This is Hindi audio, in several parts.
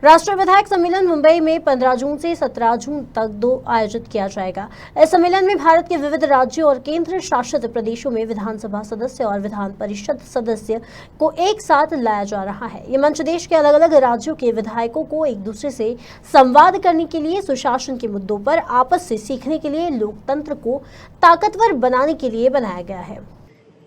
राष्ट्रीय विधायक सम्मेलन मुंबई में 15 जून से 17 जून तक 2 आयोजित किया जाएगा। इस सम्मेलन में भारत के विविध राज्यों और केंद्र शासित प्रदेशों में विधानसभा सदस्य और विधान परिषद सदस्य को एक साथ लाया जा रहा है। ये मंच देश के अलग अलग राज्यों के विधायकों को एक दूसरे से संवाद करने के लिए, सुशासन के मुद्दों पर आपस से सीखने के लिए, लोकतंत्र को ताकतवर बनाने के लिए बनाया गया है।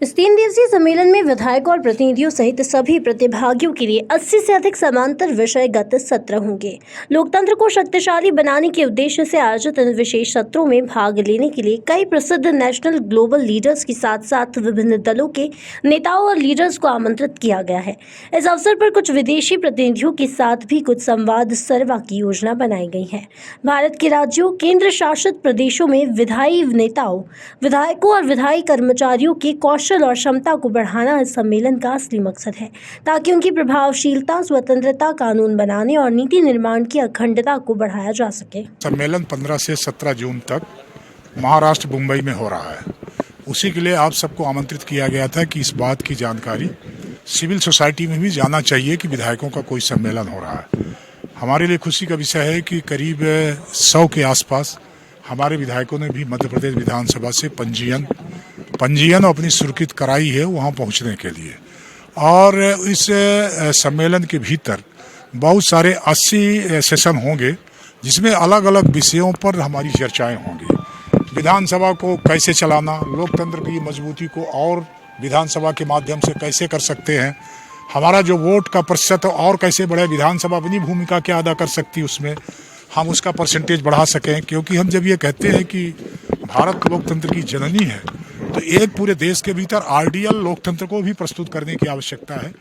इस 3 दिवसीय सम्मेलन में विधायकों और प्रतिनिधियों सहित सभी प्रतिभागियों के लिए 80 से अधिक समांतर विषयगत सत्र होंगे। लोकतंत्र को शक्तिशाली बनाने के उद्देश्य से आयोजित इन विशेष सत्रों में भाग लेने के लिए कई प्रसिद्ध नेशनल ग्लोबल लीडर्स के साथ साथ विभिन्न दलों के नेताओं और लीडर्स को आमंत्रित किया गया है। इस अवसर पर कुछ विदेशी प्रतिनिधियों के साथ भी कुछ संवाद सर्वा की योजना बनाई गई है। भारत के राज्यों, केंद्र शासित प्रदेशों में विधायी नेताओं, विधायकों और विधायी कर्मचारियों के कौशल और क्षमता को बढ़ाना इस सम्मेलन का असली मकसद है, ताकि उनकी प्रभावशीलता, स्वतंत्रता, कानून बनाने और नीति निर्माण की अखंडता को बढ़ाया जा सके। सम्मेलन 15 से 17 जून तक महाराष्ट्र मुंबई में हो रहा है। उसी के लिए आप सबको आमंत्रित किया गया था कि इस बात की जानकारी सिविल सोसाइटी में भी जाना चाहिए कि विधायकों का कोई सम्मेलन हो रहा है। हमारे लिए खुशी का विषय है कि करीब 100 के आसपास हमारे विधायकों ने भी मध्य प्रदेश विधानसभा से पंजीयन अपनी स्वीकृत कराई है वहाँ पहुँचने के लिए। और इस सम्मेलन के भीतर बहुत सारे 80 सेशन होंगे, जिसमें अलग अलग विषयों पर हमारी चर्चाएं होंगी। विधानसभा को कैसे चलाना, लोकतंत्र की मजबूती को और विधानसभा के माध्यम से कैसे कर सकते हैं, हमारा जो वोट का प्रतिशत और कैसे बढ़े, विधानसभा अपनी भूमिका क्या अदा कर सकती है, उसमें हम उसका परसेंटेज बढ़ा सकें। क्योंकि हम जब ये कहते हैं कि भारत लोकतंत्र की जननी है, तो एक पूरे देश के भीतर आइडियल लोकतंत्र को भी प्रस्तुत करने की आवश्यकता है।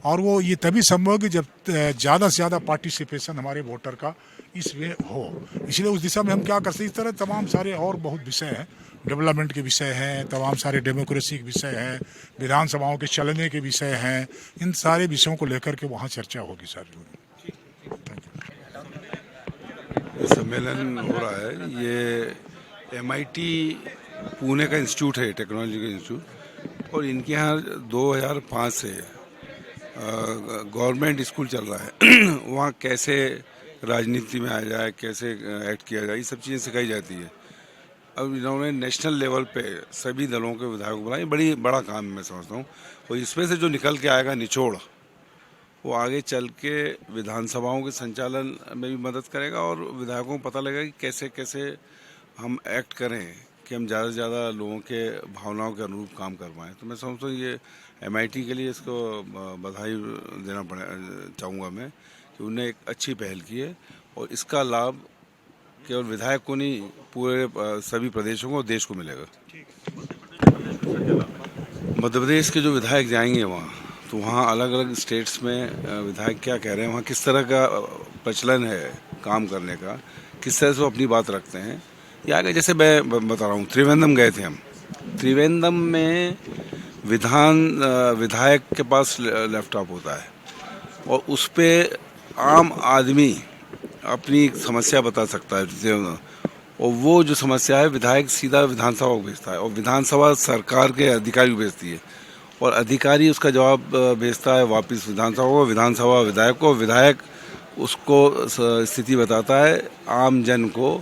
और वो ये तभी संभव है जब ज़्यादा से ज़्यादा पार्टिसिपेशन हमारे वोटर का इसमें हो। इसलिए उस दिशा में हम क्या कर सकते हैं, इस तरह तमाम सारे और बहुत विषय हैं, डेवलपमेंट के विषय हैं, तमाम सारे डेमोक्रेसी के विषय हैं, विधानसभाओं के चलने के विषय हैं। इन सारे विषयों को लेकर के वहाँ चर्चा होगी सर। सम्मेलन हो रहा है, ये MIT पुणे का इंस्टीट्यूट है, टेक्नोलॉजी का इंस्टीट्यूट, और इनके यहाँ 2005 से गवर्नमेंट स्कूल चल रहा है। वहाँ कैसे राजनीति में आया जाए, कैसे एक्ट किया जाए, ये सब चीज़ें सिखाई जाती है। अब इन्होंने नेशनल लेवल पे सभी दलों के विधायक बनाए, बड़ा काम मैं समझता हूँ। और इसमें से जो निकल के आएगा निचोड़, वो आगे चल के विधानसभाओं के संचालन में भी मदद करेगा और विधायकों को पता लगेगा कि कैसे कैसे हम एक्ट करें कि हम ज़्यादा से ज़्यादा लोगों के भावनाओं के अनुरूप काम कर पाएँ। तो मैं समझता हूँ ये MIT के लिए इसको बधाई देना चाहूँगा मैं कि उन्हें एक अच्छी पहल की है। और इसका लाभ केवल विधायक को नहीं, पूरे सभी प्रदेशों को, देश को मिलेगा। मध्य प्रदेश के जो विधायक जाएंगे वहाँ, तो वहाँ अलग अलग स्टेट्स में विधायक क्या कह रहे हैं, वहाँ किस तरह का प्रचलन है काम करने का, किस तरह से वो अपनी बात रखते हैं। ये आगे जैसे मैं बता रहा हूँ, त्रिवेंद्रम गए थे हम। त्रिवेंद्रम में विधायक के पास लैपटॉप होता है और उस पर आम आदमी अपनी समस्या बता सकता है, और वो जो समस्या है विधायक सीधा विधानसभा को भेजता है और विधानसभा सरकार के अधिकारी को भेजती है और अधिकारी उसका जवाब भेजता है वापस विधानसभा को, विधानसभा विधायक को, विधायक उसको स्थिति बताता है आम जन को।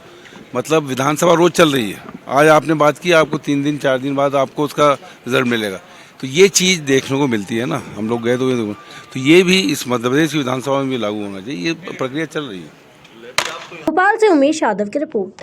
मतलब विधानसभा रोज चल रही है। आज आपने बात की, आपको 3 दिन 4 दिन बाद आपको उसका रिजल्ट मिलेगा। तो ये चीज़ देखने को मिलती है ना, हम लोग गए तो ये भी इस मध्य प्रदेश की विधानसभा में भी लागू होना चाहिए। ये प्रक्रिया चल रही है। भोपाल से उमेश यादव की रिपोर्ट।